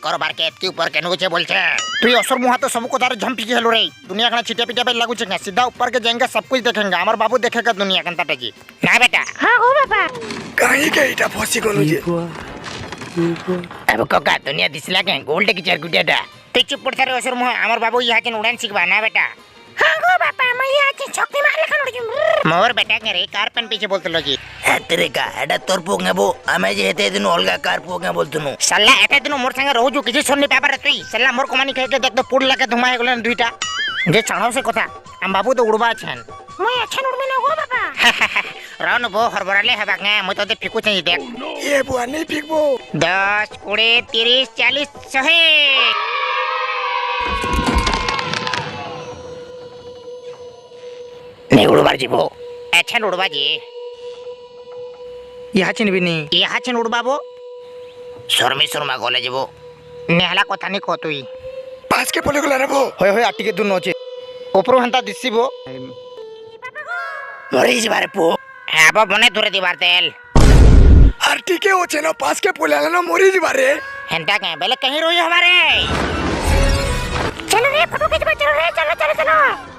कारोबार के एतकी ऊपर केनु छे बोल छे तू असर मुहा तो सब को तारे झंपी के हेलो रे दुनिया कना छिटे पिटे पे लागू छे सीधा ऊपर के जाएंगे सब कुछ देखेंगे हमार बाबू देखेगा दुनिया कनता टेजी ना बेटा हां हो बाबा कहीं के इटा फसी कोनु जे अब कोका दुनिया दिसला के गोल्ड की चरकुटियाटा ते चुप पड़ थारे असर मुहा हमार बाबू यहाँ के उड़ान सीखबा ना बेटा हां गो बाबा मैं यहाँ के छक्की मार लेखन उड़ मोर बेटा के रे कार पन पीछे बोलते लो जी तेरे का एडा तोर पोंगे बो हमें जे हेते दिन ओलगा कार पोंगे बोलतनु सल्ला एते दिन मोर संगे रहू जो किछि सुननी पेपर तुई सल्ला मोर को मानी कह के देख तो पुड़ लगे धुमा हे गलन दुईटा जे चाणो से कथा हम बाबू तो उड़बा छन मैं अच्छा उड़बे ना गो बाबा राउन बो हरबराले हेबा के मैं तो फिकू छै देख ये बुआ नहीं फिकबो 10 20 30 40 100 नहीं उड़बार जीवो अच्छा उड़बा जी यहाँ चिन भी नहीं यहाँ छन उड़बाबो शर्मी शर्मा गले जीवो नेहला कथा नहीं कहतुई पास के पोले गला रबो होय होय आटी के दुन नोचे ऊपर हंता दिसिबो मरी बारे पो अब बने दूर दीवार तेल आरटी के ओचे ना पास के पोले आला ना मोरी जी बारे हंता के बेले कहीं रोई हमारे चलो रे फोटो खींचवा चलो रे चलो चलो चलो